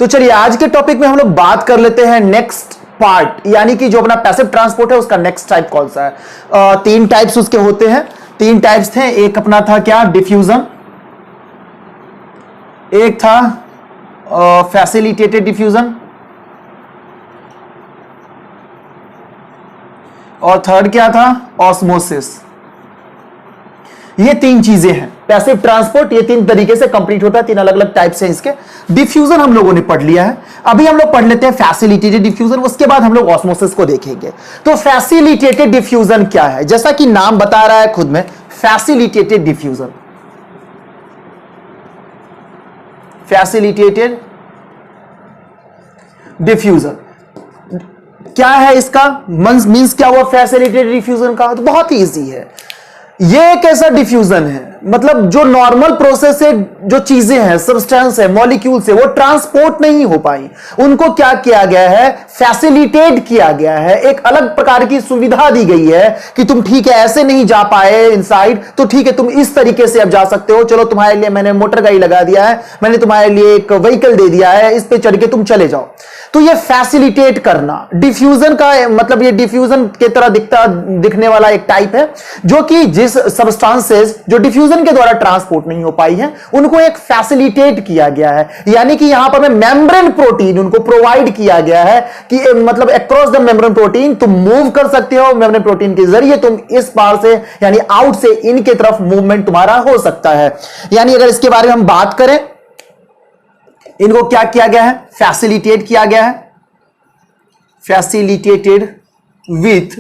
तो चलिए आज के टॉपिक में हम लोग बात कर लेते हैं नेक्स्ट पार्ट, यानी कि जो अपना पैसिव ट्रांसपोर्ट है उसका नेक्स्ट टाइप कौन सा है। तीन टाइप्स उसके होते हैं, तीन टाइप्स थे। एक अपना था क्या, डिफ्यूजन, एक था फैसिलिटेटेड डिफ्यूजन, और थर्ड क्या था, ऑस्मोसिस। ये तीन चीजें हैं। पैसिव ट्रांसपोर्ट ये तीन तरीके से कंप्लीट होता है, तीन अलग अलग टाइप्स हैं इसके। डिफ्यूजन हम लोगों ने पढ़ लिया है, अभी हम लोग पढ़ लेते हैं फैसिलिटेटेड डिफ्यूजन, उसके बाद हम लोग ऑस्मोसिस को देखेंगे। तो फैसिलिटेटेड डिफ्यूजन क्या है, जैसा कि नाम बता रहा है खुद में, फैसिलिटेटेड डिफ्यूजन। फैसिलिटेटेड डिफ्यूजन क्या है, इसका मींस क्या हुआ फैसिलिटेटेड डिफ्यूजन का? तो बहुत ही इजी है। ये एक ऐसा डिफ्यूजन है, मतलब जो नॉर्मल प्रोसेस से जो चीजें हैं, सब्सटेंस है, मॉलिक्यूल्स है, वो ट्रांसपोर्ट नहीं हो पाई, उनको क्या किया गया है, फैसिलिटेट किया गया है। एक अलग प्रकार की सुविधा दी गई है कि तुम ठीक है ऐसे नहीं जा पाए इनसाइड, तो ठीक है तुम इस तरीके से अब जा सकते हो। चलो तुम्हारे लिए मैंने मोटर गाड़ी लगा दिया है, मैंने तुम्हारे लिए एक व्हीकल दे दिया है, इस पे चढ़ के तुम चले जाओ। तो ये फैसिलिटेट करना डिफ्यूजन का मतलब, ये डिफ्यूजन की तरह दिखने वाला एक टाइप है, जो कि जिस सब्सटेंसेस जो डिफ्यूजन के द्वारा ट्रांसपोर्ट नहीं हो पाई है उनको एक फैसिलिटेट किया गया है। यानी कि यहां पर मेम्ब्रेन प्रोटीन उनको प्रोवाइड किया गया है कि मतलब अक्रॉस द मेम्ब्रेन प्रोटीन तुम मूव कर सकते हो, मेम्ब्रेन प्रोटीन के जरिए तुम इस पार से यानी आउट से इन के तरफ मूवमेंट तुम्हारा हो सकता है। यानी अगर इसके बारे में हम बात करें, इनको क्या किया गया है, फैसिलिटेट किया गया है, facilitated with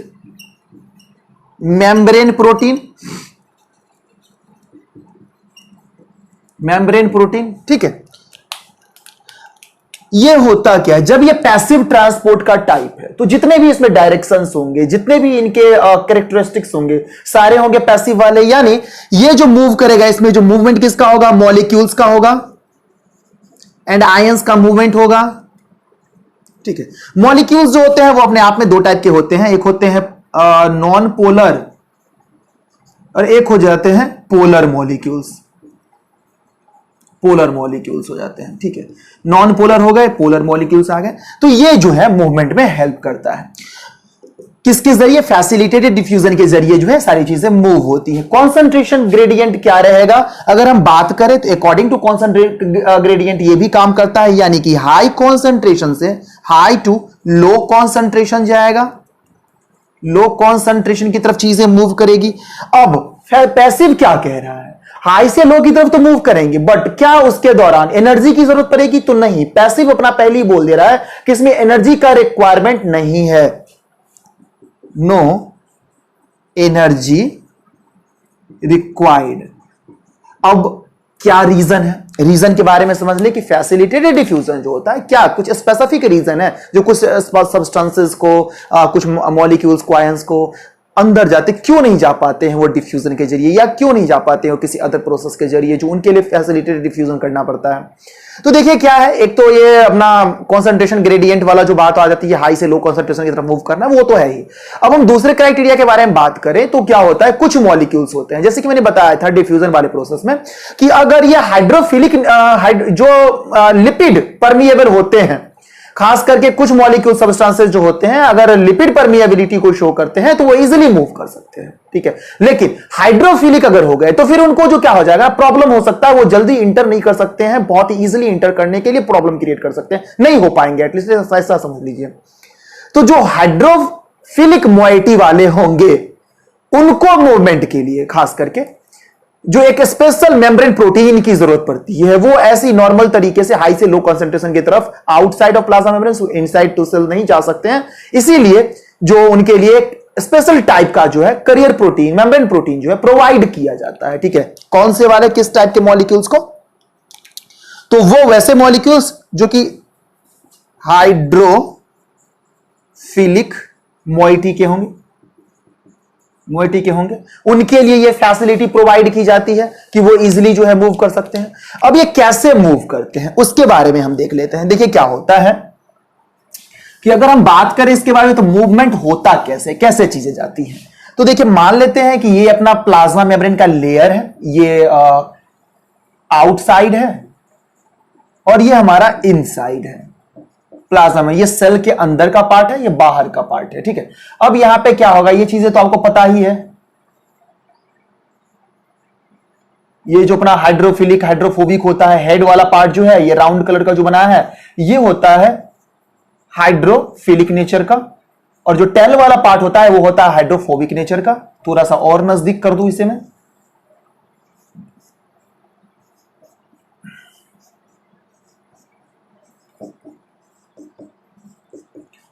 membrane protein, membrane protein, ठीक है। ये होता क्या है, जब ये पैसिव ट्रांसपोर्ट का टाइप है तो जितने भी इसमें डायरेक्शंस होंगे, जितने भी इनके कैरेक्टरिस्टिक्स होंगे, सारे होंगे पैसिव वाले। यानी ये जो मूव करेगा, इसमें जो मूवमेंट किसका होगा, मॉलिक्यूल्स का होगा एंड आयंस का मूवमेंट होगा, ठीक है। मॉलिक्यूल्स जो होते हैं वो अपने आप में दो टाइप के होते हैं, एक होते हैं नॉन पोलर और एक हो जाते हैं पोलर मॉलिक्यूल्स। पोलर मॉलिक्यूल्स हो जाते हैं, ठीक है। नॉन पोलर हो गए, पोलर मॉलिक्यूल्स आ गए। तो ये जो है मूवमेंट में हेल्प करता है, किसके जरिए, फैसिलिटेटेड डिफ्यूजन के जरिए जो है सारी चीजें मूव होती है। कॉन्सेंट्रेशन ग्रेडियंट क्या रहेगा, अगर हम बात करें तो अकॉर्डिंग टू कॉन्सेंट्रेशन ग्रेडियंट ये भी काम करता है, यानी कि हाई कॉन्सेंट्रेशन से हाई टू लो कॉन्सेंट्रेशन जाएगा, लो कॉन्सेंट्रेशन की तरफ चीजें मूव करेगी। अब पैसिव क्या कह रहा है, हाई से लो की तरफ तो मूव करेंगे, बट क्या उसके दौरान एनर्जी की जरूरत पड़ेगी, तो नहीं। पैसिव अपना पहले ही बोल दे रहा है कि इसमें एनर्जी का रिक्वायरमेंट नहीं है, नो एनर्जी रिक्वायर्ड। अब क्या रीजन है, रीजन के बारे में समझ ले कि फैसिलिटेटेड डिफ्यूजन जो होता है, क्या कुछ स्पेसिफिक रीजन है जो कुछ सब्सटेंसेस को, कुछ मॉलिक्यूल्स को, आयंस को अंदर जाते क्यों नहीं जा पाते हैं वो डिफ्यूजन के जरिए, या क्यों नहीं जा पाते हैं किसी अदर प्रोसेस के जरिए जो उनके लिए फैसिलिटेटेड डिफ्यूजन करना पड़ता है। तो देखिए क्या है, एक तो ये अपना कंसंट्रेशन ग्रेडियंट वाला जो बात आ जाती है, हाई से लो कंसंट्रेशन की तरफ मूव करना, वो तो है ही। अब हम दूसरे क्राइटेरिया के बारे में बात करें तो क्या होता है, कुछ मॉलिक्यूल्स होते हैं, जैसे कि मैंने बताया था डिफ्यूजन वाले प्रोसेस में, कि अगर ये हाइड्रोफिलिक जो लिपिड परमिएबल होते हैं, खास करके कुछ मॉलिक्यूल सब्सटेंसेस जो होते हैं अगर लिपिड परमिएबिलिटी को शो करते हैं तो वो इजीली मूव कर सकते हैं, ठीक है। लेकिन हाइड्रोफिलिक अगर हो गए तो फिर उनको जो क्या हो जाएगा, प्रॉब्लम हो सकता है, वो जल्दी इंटर नहीं कर सकते हैं, बहुत ही इजीली इंटर करने के लिए प्रॉब्लम क्रिएट कर सकते हैं, नहीं हो पाएंगे, एटलीस्ट ऐसा समझ लीजिए। तो जो हाइड्रोफिलिक मोइटी वाले होंगे उनको मूवमेंट के लिए खास करके जो एक स्पेशल मेम्ब्रेन प्रोटीन की जरूरत पड़ती है, वो ऐसी नॉर्मल तरीके से हाई से लो कंसंट्रेशन की तरफ outside of plasma membrane inside to cell नहीं जा सकते हैं, इसीलिए जो उनके लिए स्पेशल टाइप का जो है करियर प्रोटीन, मेम्ब्रेन प्रोटीन जो है प्रोवाइड किया जाता है, ठीक है। कौन से वाले, किस टाइप के मॉलिक्यूल्स को, तो वो वैसे मॉलिक्यूल्स जो कि हाइड्रोफिलिक मोइटी के होंगे, उनके लिए ये फैसिलिटी प्रोवाइड की जाती है कि वो इजीली जो है मूव कर सकते हैं। अब ये कैसे मूव करते हैं उसके बारे में हम देख लेते हैं। देखिए क्या होता है कि अगर हम बात करें इसके बारे में तो मूवमेंट होता कैसे, कैसे चीजें जाती हैं। तो देखिए मान लेते हैं कि ये अपना प्लाज्मा मेम्ब्रेन का लेयर है, ये आउटसाइड है और ये हमारा इनसाइड है प्लाज्मा में। ये सेल के अंदर का पार्ट है, ये बाहर का पार्ट है, ठीक है। अब यहां पे क्या होगा, ये चीजें तो आपको पता ही है। ये जो अपना हाइड्रोफिलिक हाइड्रोफोबिक होता है, हेड वाला पार्ट जो है, ये राउंड कलर का जो बना है, ये होता है हाइड्रोफिलिक नेचर का, और जो टेल वाला पार्ट होता है वो होता है हाइड्रोफोबिक नेचर का। थोड़ा सा और नजदीक कर दूं इसे मैं,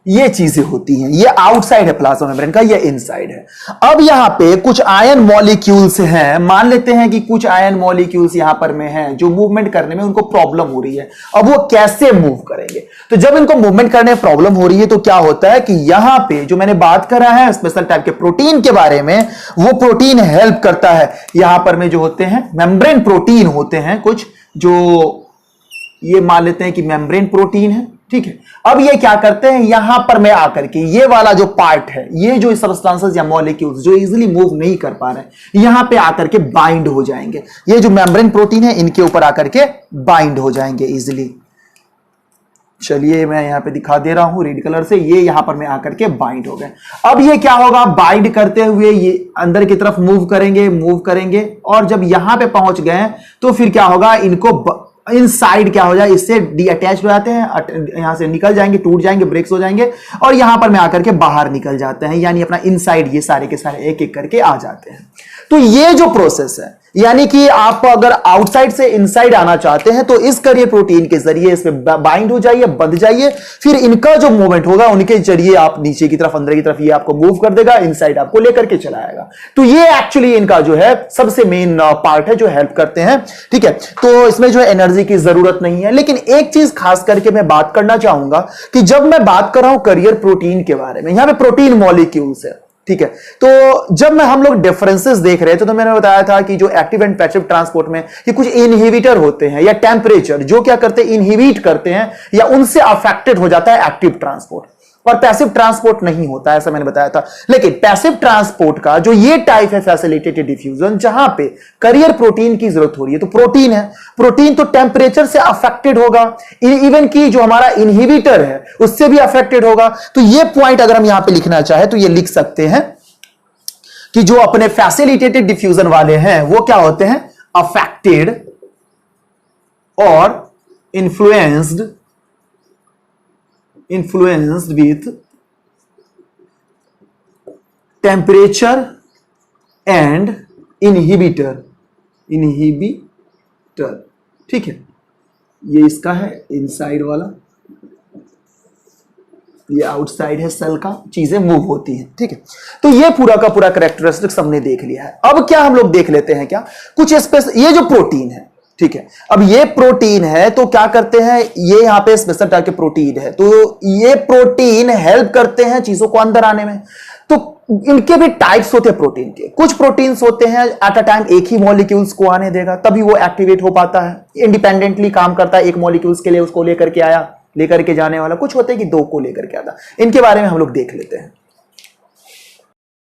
ये चीजें होती हैं। ये आउटसाइड है प्लाज्मा मेम्ब्रेन का, ये इनसाइड है। अब यहां पे कुछ आयन मॉलिक्यूल्स हैं, मान लेते हैं कि कुछ आयन मॉलिक्यूल्स यहां पर में हैं जो मूवमेंट करने में उनको प्रॉब्लम हो रही है। अब वो कैसे मूव करेंगे? तो जब इनको मूवमेंट करने में प्रॉब्लम हो रही है तो क्या होता है कि यहां पे जो मैंने बात करा है स्पेशल टाइप के प्रोटीन के बारे में, वो प्रोटीन हेल्प करता है। यहां पर में जो होते हैं मेम्ब्रेन प्रोटीन होते हैं कुछ, जो ये मान लेते हैं कि मेम्ब्रेन प्रोटीन है, ठीक है। अब ये क्या करते हैं, यहां पर मैं आकर के ये वाला जो पार्ट है, ये जो सब्सटेंसेस या मॉलिक्यूल्स जो इजीली मूव नहीं कर पा रहे, यहां पे आकर के बाइंड हो जाएंगे। ये जो मेम्ब्रेन प्रोटीन है इनके ऊपर आकर के बाइंड हो जाएंगे इजीली। चलिए मैं यहां पे दिखा दे रहा हूं रेड कलर से, ये यहां पर मैं आकर के बाइंड हो गए। अब ये क्या होगा, बाइंड करते हुए ये अंदर की तरफ मूव करेंगे, और जब यहां पे पहुंच गए तो फिर क्या होगा, इनको इनसाइड क्या हो जाए, इससे डीअटैच हो जाते हैं, यहां से निकल जाएंगे, टूट जाएंगे, ब्रेक्स हो जाएंगे, और यहां पर में आकर के बाहर निकल जाते हैं, यानी अपना इनसाइड ये सारे के सारे एक एक करके आ जाते हैं। तो ये जो प्रोसेस है, यानी कि आप अगर आउटसाइड से इनसाइड आना चाहते हैं तो इस करियर प्रोटीन के जरिए इसमें बाइंड हो जाइए, बंध जाइए, फिर इनका जो मूवमेंट होगा उनके जरिए आप नीचे की तरफ, अंदर की तरफ, ये आपको मूव कर देगा, इनसाइड आपको लेकर के चलाएगा। तो ये एक्चुअली इनका जो है सबसे मेन पार्ट है जो हेल्प करते हैं, ठीक है। तो इसमें जो है एनर्जी की जरूरत नहीं है। लेकिन एक चीज खास करके मैं बात करना चाहूंगा कि जब मैं बात कर रहा हूं करियर प्रोटीन के बारे में, यहां पे प्रोटीन मॉलिक्यूल्स है, ठीक है। तो जब मैं हम लोग डिफरेंसेस देख रहे थे तो मैंने बताया था कि जो एक्टिव एंड पैसिव ट्रांसपोर्ट में ये कुछ इनहिबिटर होते हैं या टेम्परेचर जो क्या करते हैं, इनहिबिट करते हैं या उनसे अफेक्टेड हो जाता है एक्टिव ट्रांसपोर्ट, और पैसिव ट्रांसपोर्ट नहीं होता, ऐसा मैंने बताया था। लेकिन पैसिव ट्रांसपोर्ट का जो ये टाइप है फैसिलिटेटेड डिफ्यूजन, जहां पे करियर प्रोटीन की जरूरत हो रही है, तो प्रोटीन है, प्रोटीन तो टेम्परेचर से अफेक्टेड होगा, इवन की जो हमारा इनहिबिटर है उससे भी अफेक्टेड होगा। तो ये पॉइंट अगर हम यहां पे लिखना चाहे तो ये लिख सकते हैं कि जो अपने फैसिलिटेटेड डिफ्यूजन वाले हैं वो क्या होते हैं, अफेक्टेड और influenced with temperature and inhibitor, ठीक है। ये इसका है इनसाइड वाला, ये आउटसाइड है सेल का, चीजें मूव होती हैं, ठीक है। तो ये पूरा का पूरा कैरेक्टरिस्टिक्स हमने देख लिया है। अब क्या हम लोग देख लेते हैं क्या कुछ ये जो प्रोटीन है, ठीक है। अब ये प्रोटीन है तो क्या करते हैं, ये यहां पे स्पेशल टाइप के प्रोटीन है, तो ये प्रोटीन हेल्प करते हैं चीजों को अंदर आने में। तो इनके भी टाइप्स होते हैं प्रोटीन के। कुछ प्रोटीन्स होते हैं एट अ टाइम एक ही मॉलिक्यूल्स को आने देगा, तभी वो एक्टिवेट हो पाता है, इंडिपेंडेंटली काम करता है, एक मॉलिक्यूल्स के लिए उसको लेकर के आया, लेकर के जाने वाला। कुछ होते हैं कि दो को लेकर के आता, इनके बारे में हम लोग देख लेते हैं।